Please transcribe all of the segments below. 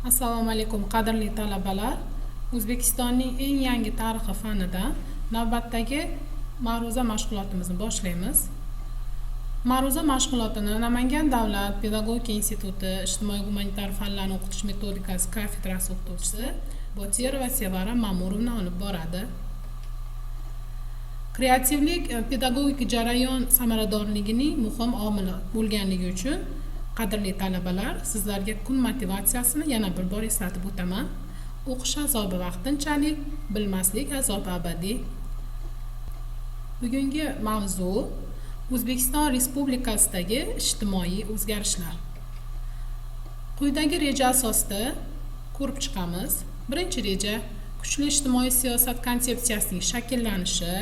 Assalomu alaykum qadrli talabalar. O'zbekistonning eng yangi tarixi fanidan navbatdagi ma'ruza mashg'ulotimizni boshlaymiz. Ma'ruza mashg'ulotini Namangan davlat pedagogika instituti ijtimoiy gumanitar fanlarni o'qitish metodikasi kafedrasi o'qituvchisi Botirova Sevara Ma'murovna olib boradi. Kreativlik pedagogik jarayon samaradorligining muhim omili bo'lganligi uchun qadrli talabalar, sizlarga kun motivatsiyasini yana bir bor eslatib o'taman. O'qish azobi vaqtinchalik, bilmaslik azobi abadiy. Bugungi mavzu O'zbekiston Respublikasidagi ijtimoiy o'zgarishlar. Quyidagi reja asosida ko'rib chiqamiz. Birinchi reja kuchli ijtimoiy siyosat konsepsiyasining shakllanishi,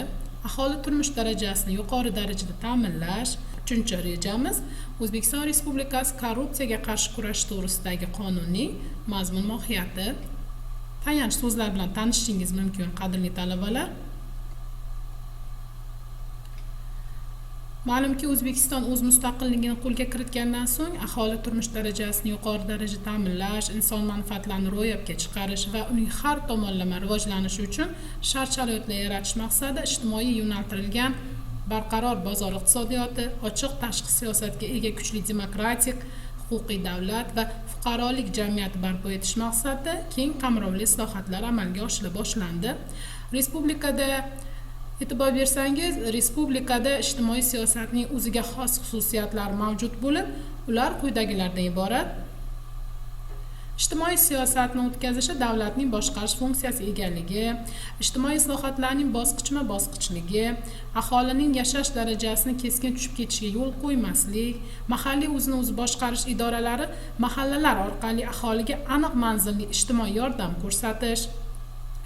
aholi turmush darajasini yuqori darajada ta'minlash. Uchinchi rejamiz O'zbekiston Respublikasi korrupsiyaga qarshi kurash to'g'risidagi qonunning mazmun mohiyati. Tayanch so'zlar bilan tanishishingiz mumkin qadrli talabalar. Ma'lumki, O'zbekiston o'z mustaqilligini qo'lga kiritgandan so'ng aholi turmush darajasini yuqori darajada ta'minlash, inson manfaatlarini ro'yobga chiqarish va uning har tomonlama rivojlanishi uchun shart-sharoitlar yaratish maqsadida ijtimoiy yo'naltirilgan barqaror bozor iqtisodiyoti, ochiq tashqi siyosatga ega kuchli demokratik, huquqiy davlat va fuqarolik jamiyati barpo etish maqsadida keng qamrovli islohotlar amalga oshirila boshlandi. Respublikada e'tibor bersangiz, respublikada ijtimoiy siyosatning o'ziga xos xususiyatlari mavjud bo'lib, ular quyidagilardan iborat. Ijtimoiy siyosatni o'tkazishi davlatning boshqarish funksiyasi egaligi, ijtimoiy islohotlarning bosqichma-bosqichligi, aholining yashash darajasini keskin tushib ketishiga yo'l qo'ymaslik, mahalliy o'zini o'zi boshqarish idoralari mahallalar orqali aholiga aniq manzilli ijtimoiy yordam ko'rsatish,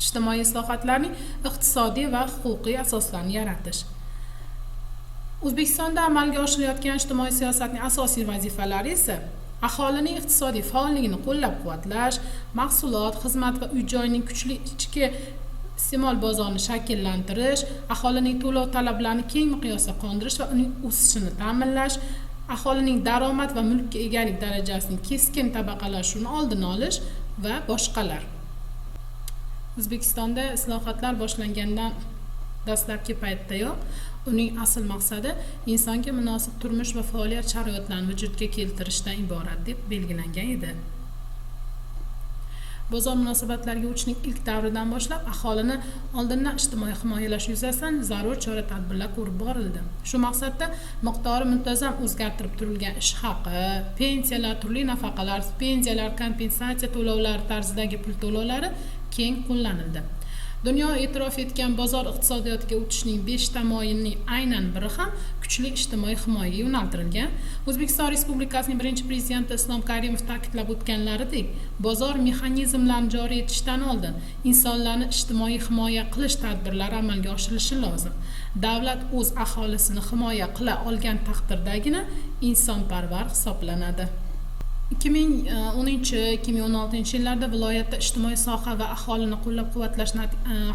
ijtimoiy islohotlarning iqtisodiy va huquqiy asoslarini yaratish. O'zbekistonda amalga oshirilayotgan ijtimoiy siyosatning asosiy vazifalari esa aholining iqtisodiy faolligini qo'llab-quvvatlash, mahsulot, xizmat va uy-joyning kuchli ichki iste'mol bozorini shakllantirish, aholining to'lov talablarini keng miqyosda qondirish va uning o'sishini ta'minlash, aholining daromad va mulkka egalik darajasining keskin tabaqalashuvini oldini olish va boshqalar. O'zbekistonda islohotlar boshlangandan dastlabki paytdayoq uning asl maqsadi insonga munosib turmush va faoliyat sharoitlarini vujudga keltirishdan iborat deb belgilangan edi. Bozor munosabatlariga o'tishning ilk davridan boshlab aholini oldindan ijtimoiy himoyalash yuzasidan zarur chora-tadbirlar ko'rib borildi. Shu maqsadda miqdori muntazam o'zgartirib turilgan ish haqi, pensiyalar, turli nafaqalar, stipendiyalar, kompensatsiya to'lovlari tarzidagi pul to'lovlari keng qo'llanildi. Dunyo e'tirof etgan bozor iqtisodiyotiga o'tishning 5 tamoyilining aynan biri ham kuchli ijtimoiy himoyaga yo'naltirilgan. O'zbekiston Respublikasining birinchi prezidenti Islom Karimov ta'kidlab o'tganlaridek, bozor mexanizmlarini joriy etishdan oldin insonlarni ijtimoiy himoya qilish tadbirlari amalga oshirilishi lozim. Davlat o'z aholisini himoya qila olgan taqdirdagina insonparvar hisoblanadi. 2010-2016 yillarda viloyatda ijtimoiy soha va aholini qo'llab-quvvatlash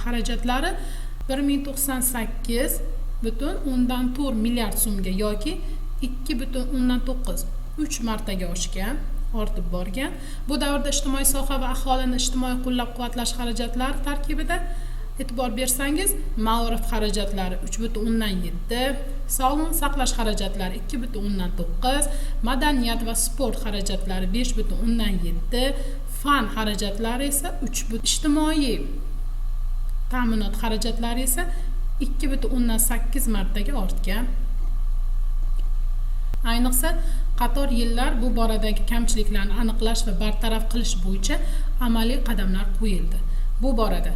xarajatlari 1098,4 milliard so'mga yoki 2,9 martaga oshgan, ortib borgan. Bu davrda ijtimoiy soha va aholini ijtimoiy qo'llab-quvvatlash xarajatlari tarkibida e'tibor bersangiz, ma'rif xarajatlari 3,7, sog'liqni saqlash xarajatlari 2,9, madaniyat va sport xarajatlari 5,7, fan xarajatlari esa 3, ijtimoiy ta'minot xarajatlari esa 2,8 martaga ortgan. Ayniqsa, qator yillar bu boradagi kamchiliklarni aniqlash va bartaraf qilish bo'yicha amaliy qadamlar qo'yildi. Bu borada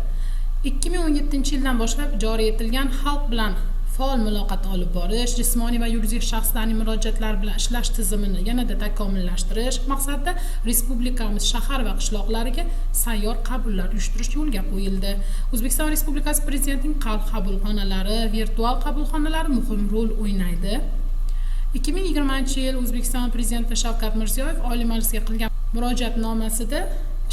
2017 yildan boshlab joriy etilgan xalq bilan faol muloqot olib borish, jismoniy va yuridik shaxslarning murojaatlari bilan ishlash tizimini yanada takomillashtirish maqsadida respublikamiz shahar va qishloqlariga sayyor qabullar uyushtirish yo'lga qo'yildi. O'zbekiston Respublikasi Prezidentining qalb qabulxonalari, virtual qabulxonalari muhim rol o'ynaydi. 2020 yil O'zbekiston Prezidenti Shavkat Mirziyoyev Oliy Majlisga qilgan murojaatnomasida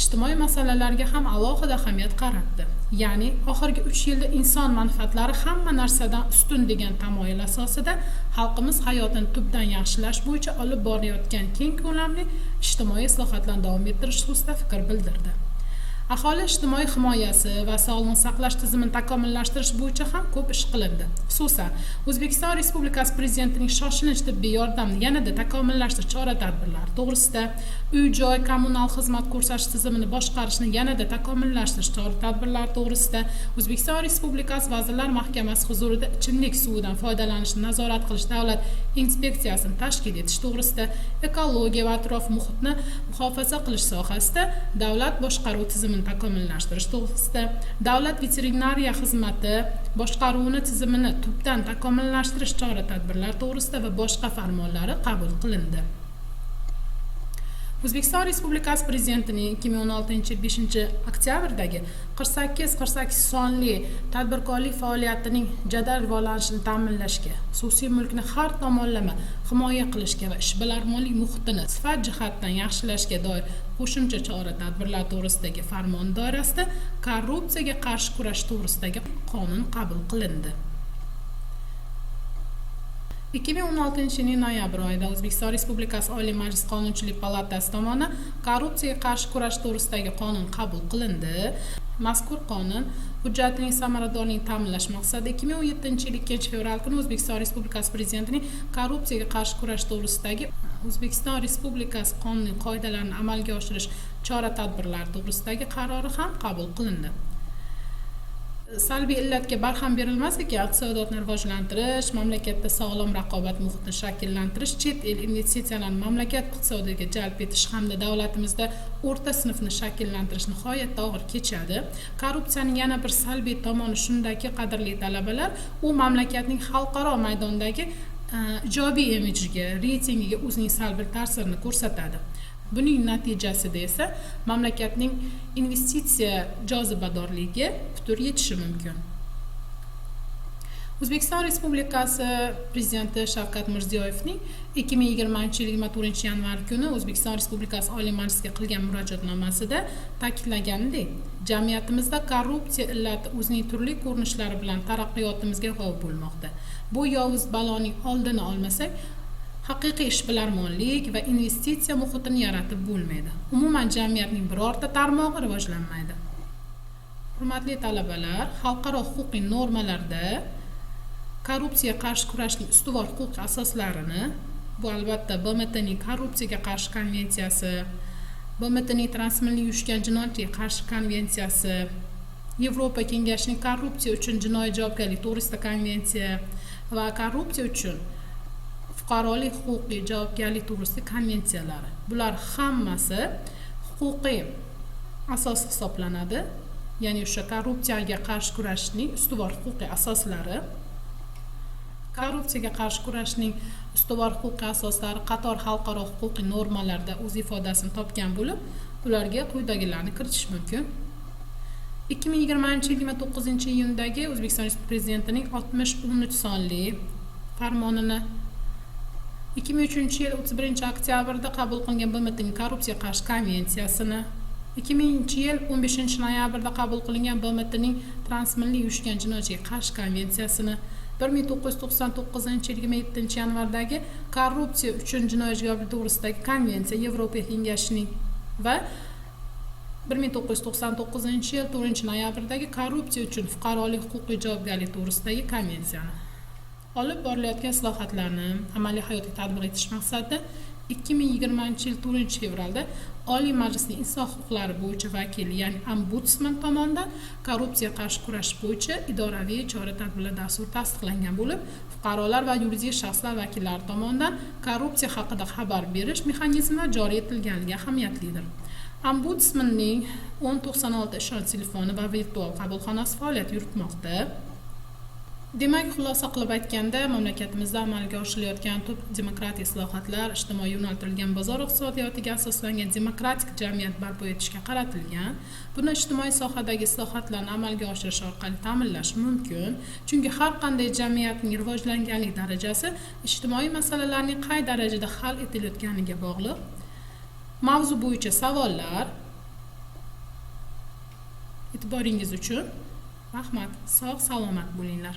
ijtimoiy masalalarga ham alohida ahamiyat qaratdi. Ya'ni oxirgi 3 yilda inson manfaatlari hamma narsadan ustun degan tamoyil asosida xalqimiz hayotini tubdan yaxshilash bo'yicha olib borayotgan keng ko'lamli ijtimoiy islohotlarni davom ettirish xususida fikr bildirdi. Aholi ijtimoiy himoyasi va sog'liqni saqlash tizimini takomillashtirish bo'yicha ham ko'p ish qilindi. Xususan, O'zbekiston Respublikasi Prezidentining shoshilinch tibbiy yordamni yanada takomillashtirish chora-tadbirlari to'g'risida, uy-joy kommunal xizmat ko'rsatish tizimini boshqarishni yanada takomillashtirish chora-tadbirlari to'g'risida, O'zbekiston Respublikasi Vazirlar Mahkamasi huzurida ichimlik suvidan foydalanishni nazorat qilish davlat inspeksiyasini tashkil etish to'g'risida, ekologiya va atrof muhitni muhofaza qilish sohasida davlat boshqaruv tizimini takomillashtirish to'g'risida, davlat veterinariya xizmati boshqaruvini tizimini tubdan takomillashtirish chora-tadbirlari to'g'risida va boshqa farmonlari qabul qilindi. O'zbekiston Respublikasi Prezidentining 2016-yil 5-oktyabrdagi 48 sonli tadbirkorlik faoliyatining jadal rivojlanishini ta'minlashga, xususiy mulkni har tomonlama himoya qilishga va ishbilarmonlik muhitini sifat jihatdan yaxshilashga doir qo'shimcha chora-tadbirlar to'g'risidagi farmon doirasida korrupsiyaga qarshi kurash to'g'risidagi qonun qabul qilindi. 2016-yilning noyabr oyida O'zbekiston Respublikasi Oliy Majlis Qonunchilik palatasi tomonidan korrupsiyaga qarshi kurash to'g'risidagi qonun qabul qilindi. Mazkur qonun hujjatining samaradorligini ta'minlash maqsadida 2017-yil 2-fevral kuni O'zbekiston Respublikasi Prezidentining korrupsiyaga qarshi kurash to'g'risidagi O'zbekiston Respublikasi qonuniy qoidalarini amalga oshirish chora-tadbirlari to'g'risidagi qarori ham qabul qilindi. Salbiy illatga barham berilmas ekan, iqtisodiyotni rivojlantirish, mamlakatda sog'lom raqobat muhitini shakllantirish, chet el investitsiyalarini mamlakat iqtisodiyotiga jalb etish hamda davlatimizda o'rta sinfni shakllantirish nihoyatda og'ir kechadi. Korrupsiyaning yana bir salbiy tomoni shundaki, qadrli talabalar, u mamlakatning xalqaro maydondagi ijobiy imijiga, reytingiga o'zining salbiy ta'sirini ko'rsatadi. Buning natijasida esa mamlakatning investitsiya jozibadorligiga putur yetishi mumkin. O'zbekiston Respublikasi Prezidenti Shavkat Mirziyoyevning 2020-yil 24-yanvar kuni O'zbekiston Respublikasi Oliy Majlisiga qilgan murojaatnomasida ta'kidlaganidek, jamiyatimizda korrupsiya illati o'zining turli ko'rinishlari bilan taraqqiyotimizga g'ov bo'lmoqda. Bu yovuz baloning oldini olmasak, haqiqiy ishbilarmonlik va investitsiya muhitini yaratib bo'lmaydi. Umuman jamiyatning birorta tarmog'i rivojlanmaydi. Hurmatli talabalar, xalqaro huquqiy normalarda korrupsiyaga qarshi kurashning ustuvor huquqiy asoslarini, bu albatta BMTning korrupsiyaga qarshi konvensiyasi, BMTning transmilliy uyushgan jinoyatga qarshi konvensiyasi, Yevropa Kengashining korrupsiya uchun jinoiy javobgarlik to'g'risida konvensiya va korrupsiya uchun fuqarolik huquqiy javobgarlik to'g'risida konvensiyalari. Bular hammasi huquqiy asos hisoblanadi. Ya'ni o'sha korrupsiyaga qarshi kurashning ustuvor huquqiy asoslari. Korrupsiyaga qarshi kurashning ustuvor huquqiy asoslari qator xalqaro huquqiy normalarida o'z ifodasini topgan bo'lib, ularga quyidagilarni kiritish mumkin. 2020-yil 29-iyundagi O'zbekiston Prezidentining 60-13 sonli farmonini 2003-yil 31-oktyabrda qabul qilingan BMTning korrupsiyaga qarshi konvensiyasini, 2000-yil 15-noyabrda qabul qilingan BMTning transmilliy uyushgan jinoyatga qarshi konvensiyasini, 1999-yil 27-yanvardagi korrupsiya uchun jinoiy javobgarlik to'g'risidagi konvensiya Yevropa Kengashining va 1999-yil 4-noyabrdagi korrupsiya uchun fuqarolik huquqiy javobgarlik to'g'risidagi konvensiyani. Olib borilayotgan islohotlarni amaliy hayotga tatbiq etish maqsadida 2020-yil 4-fevralda Oliy Majlisning inson huquqlari bo'yicha vakili, ya'ni ombudsman tomonidan korrupsiyaga qarshi kurash bo'yicha idoraviy chora-tadbirlar dasturi tasdiqlangan bo'lib, fuqarolar va yuridik shaxslar vakillari tomonidan korrupsiya haqida xabar berish mexanizmlari joriy etilganligi ahamiyatlidir. Ombudsmanning 1096 ishonch telefoni va virtual qabulxonasi faoliyat yuritmoqda. Demak, xulosa qilib aytganda, mamlakatimizda amalga oshirilayotgan tub demokratik islohotlar ijtimoiy yo'naltirilgan bozor iqtisodiyotiga asoslangan demokratik jamiyat barpo etishga qaratilgan. Buni ijtimoiy sohadagi islohotlarni amalga oshirish orqali ta'minlash mumkin. Chunki har qanday jamiyatning rivojlanganlik darajasi ijtimoiy masalalarning qay darajada hal etilayotganiga bog'liq. Mavzu bo'yicha savollar E'tiboringiz uchun rahmat. Sog' salomat bo'linglar.